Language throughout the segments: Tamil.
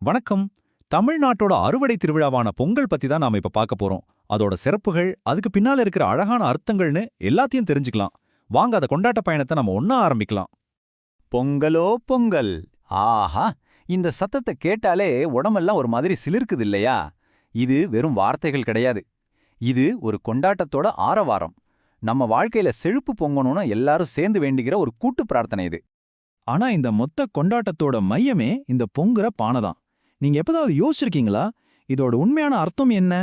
வணக்கம். தமிழ்நாட்டோட அறுவடை திருவிழாவான பொங்கல் பத்தி தான் நாம இப்ப பார்க்க போறோம். அதோட சிறப்புகள், அதுக்கு பின்னால இருக்கிற அழகான அர்த்தங்கள்னு எல்லாத்தையும் தெரிஞ்சுக்கலாம். வாங்க அத கொண்டாட்ட பயணத்தை நம்ம ஒண்ணா ஆரம்பிக்கலாம். பொங்கலோ பொங்கல். ஆஹா, இந்த சத்தத்தை கேட்டாலே உடம்பெல்லாம் ஒரு மாதிரி சிலிர்க்குது இல்லையா? இது வெறும் வார்த்தைகள் கிடையாது. இது ஒரு கொண்டாட்டத்தோட ஆரவாரம். நம்ம வாழ்க்கையில செழிப்பு பொங்கணும்னு எல்லாரும் சேர்ந்து வேண்டிக்கிற ஒரு கூட்டு பிரார்த்தனை இது. ஆனா இந்த மொத்த கொண்டாட்டத்தோட மையமே இந்த பொங்குற பானை தான். நீங்க எப்பதாவது யோசிச்சிருக்கீங்களா? இதோட உண்மையான அர்த்தம் என்ன?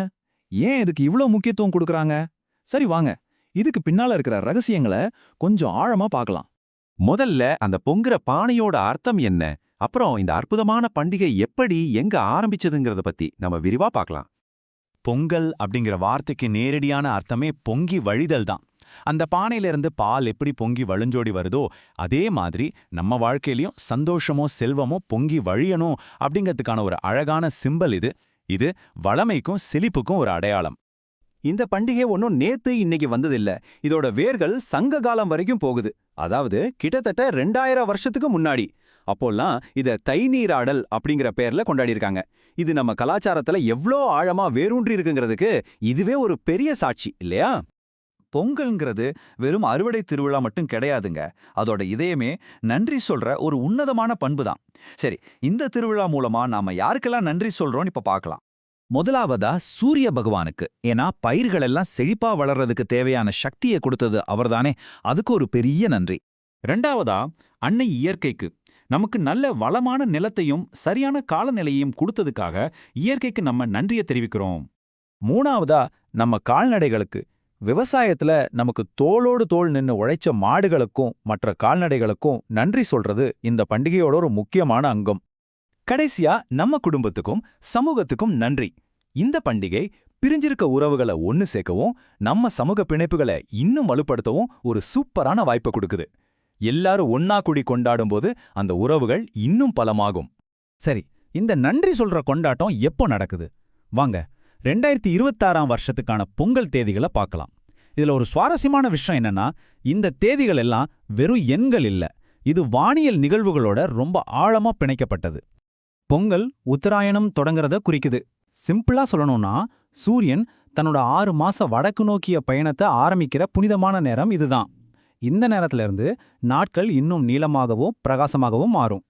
ஏன் இதுக்கு இவ்ளோ முக்கியத்துவம் கொடுக்கறாங்க? சரி வாங்க, இதுக்கு பின்னால இருக்கிற ரகசியங்களை கொஞ்சம் ஆழமா பார்க்கலாம். முதல்ல அந்த பொங்குற பானையோட அர்த்தம் என்ன, அப்புறம் இந்த அற்புதமான பண்டிகை எப்படி எங்க ஆரம்பிச்சதுங்கிறத பத்தி நம்ம விரிவா பார்க்கலாம். பொங்கல் அப்படிங்கிற வார்த்தைக்கு நேரடியான அர்த்தமே பொங்கி வழிதல் தான். அந்த பானையிலிருந்து பால் எப்படி பொங்கி வழிஞ்சோடி வருதோ அதே மாதிரி நம்ம வாழ்க்கையிலயும் சந்தோஷமோ செல்வமோ பொங்கி வழியணும் அப்படிங்கிறதுக்கான ஒரு அழகான சிம்பல் இது. இது வளமைக்கும் செழிப்புக்கும் ஒரு அடையாளம். இந்த பண்டிகை ஒன்றும் நேத்து இன்னைக்கு வந்ததில்ல. இதோட வேர்கள் சங்க காலம் வரைக்கும் போகுது. அதாவது கிட்டத்தட்ட 2000 வருஷத்துக்கு முன்னாடி. அப்போல்லாம் இத தை நீராடல் அப்படிங்கிற பேர்ல கொண்டாடியிருக்காங்க. இது நம்ம கலாச்சாரத்துல எவ்ளோ ஆழமா வேரூன்றி இருக்குங்கிறதுக்கு இதுவே ஒரு பெரிய சாட்சி இல்லையா? பொங்கல்ங்கிறது வெறும் அறுவடை திருவிழா மட்டும் கிடையாதுங்க. அதோட இதயமே நன்றி சொல்ற ஒரு உன்னதமான பண்பு தான். சரி, இந்த திருவிழா மூலமா நாம யாருக்கெல்லாம் நன்றி சொல்றோம்னு இப்ப பார்க்கலாம். முதலாவதா சூரிய பகவானுக்கு. ஏன்னா பயிர்கள் எல்லாம் செழிப்பா வளர்றதுக்கு தேவையான சக்தியை கொடுத்தது அவர்தானே, அதுக்கு ஒரு பெரிய நன்றி. ரெண்டாவதா அன்னை இயற்கைக்கு. நமக்கு நல்ல வளமான நிலத்தையும் சரியான காலநிலையையும் கொடுத்ததுக்காக இயற்கைக்கு நம்ம நன்றியை தெரிவிக்கிறோம். மூணாவதா நம்ம கால்நடைகளுக்கு. விவசாயத்துல நமக்கு தோளோடு தோள் நின்னு உழைச்ச மாடுகளுக்கும் மற்ற கால்நடைகளுக்கும் நன்றி சொல்றது இந்த பண்டிகையோட ஒரு முக்கியமான அங்கம். கடைசியா நம்ம குடும்பத்துக்கும் சமூகத்துக்கும் நன்றி. இந்த பண்டிகை பிரிஞ்சிருக்க உறவுகளை ஒன்னு சேர்க்கவும் நம்ம சமூக பிணைப்புகளை இன்னும் வலுப்படுத்தவும் ஒரு சூப்பரான வாய்ப்பை கொடுக்குது. எல்லாரும் ஒன்னா கூடி கொண்டாடும்போது அந்த உறவுகள் இன்னும் பலமாகும். சரி, இந்த நன்றி சொல்ற கொண்டாட்டம் எப்போ நடக்குது? வாங்க 2026ஆம் வருஷத்துக்கான பொங்கல் தேதிகளை பார்க்கலாம். இதுல ஒரு சுவாரஸ்யமான விஷயம் என்னன்னா, இந்த தேதிகள் எல்லாம் வெறும் எண்கள் இல்ல, இது வானியல் நிகழ்வுகளோட ரொம்ப ஆழமா பிணைக்கப்பட்டது. பொங்கல் உத்தராயணம் தொடங்குறத குறிக்குது. சிம்பிளா சொல்லணும்னா, சூரியன் தன்னோட 6 மாச வடக்கு நோக்கிய பயணத்தை ஆரம்பிக்கிற புனிதமான நேரம் இதுதான். இந்த நேரத்துல இருந்து நாட்கள் இன்னும் நீளமாகவும் பிரகாசமாகவும் மாறும்.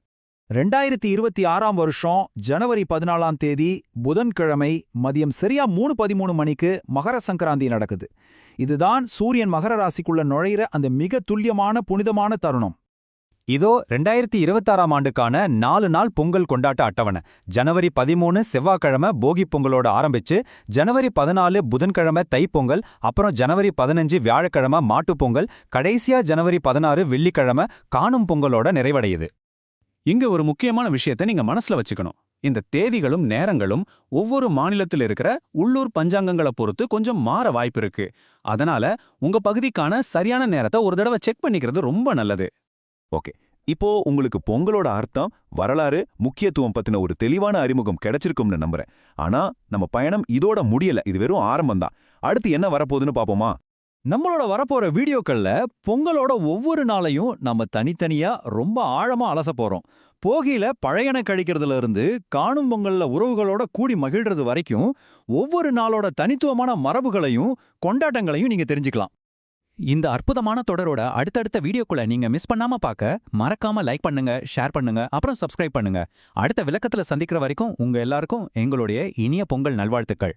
2026ஆம் வருஷம் ஜனவரி 14ஆம் தேதி புதன்கிழமை மதியம் சரியா 3:13 மணிக்கு மகர சங்கராந்தி நடக்குது. இதுதான் சூரியன் மகர ராசிக்குள்ள நுழையிற அந்த மிக துல்லியமான புனிதமான தருணம். இதோ 2026ஆம் ஆண்டுக்கான 4 நாள் பொங்கல் கொண்டாட்ட அட்டவணை. ஜனவரி 13 செவ்வாய்க்கிழமை போகி பொங்கலோட ஆரம்பிச்சு, ஜனவரி 14 புதன்கிழமை தைப்பொங்கல், அப்புறம் ஜனவரி 15 வியாழக்கிழமை மாட்டுப்பொங்கல், கடைசியா ஜனவரி 16 வெள்ளிக்கிழமை காணும் பொங்கலோட நிறைவடையுது. இங்க ஒரு முக்கியமான விஷயத்தை நீங்க மனசுல வச்சுக்கணும். இந்த தேதிகளும் நேரங்களும் ஒவ்வொரு மாநிலத்தில் இருக்கிற உள்ளூர் பஞ்சாங்கங்களை பொறுத்து கொஞ்சம் மாற வாய்ப்பு இருக்கு. அதனால உங்க பகுதிக்கான சரியான நேரத்தை ஒரு தடவை செக் பண்ணிக்கிறது ரொம்ப நல்லது. ஓகே, இப்போ உங்களுக்கு பொங்கலோட அர்த்தம், வரலாறு, முக்கியத்துவம் பத்தின ஒரு தெளிவான அறிமுகம் கிடைச்சிருக்கும்னு நம்புறேன். ஆனா நம்ம பயணம் இதோட முடியல, இது வெறும் ஆரம்பம்தான். அடுத்து என்ன வரப்போகுதுன்னு பாப்போமா? நம்மளோட வரப்போற வீடியோக்கள்ல பொங்கலோட ஒவ்வொரு நாளையும் நம்ம தனித்தனியா ரொம்ப ஆழமா அலச போறோம். போகியில பழையன கழிக்கிறதுல இருந்து காணும் பொங்கல்ல உறவுகளோட கூடி மகிழ்றது வரைக்கும் ஒவ்வொரு நாளோட தனித்துவமான மரபுகளையும் கொண்டாட்டங்களையும் நீங்க தெரிஞ்சுக்கலாம். இந்த அற்புதமான தொடரோட அடுத்தடுத்த வீடியோக்குள்ள நீங்க மிஸ் பண்ணாம பார்க்க மறக்காம லைக் பண்ணுங்க, ஷேர் பண்ணுங்க, அப்புறம் சப்ஸ்கிரைப் பண்ணுங்க. அடுத்த விளக்கத்துல சந்திக்கிற வரைக்கும் உங்க எல்லாருக்கும் எங்களுடைய இனிய பொங்கல் நல்வாழ்த்துக்கள்.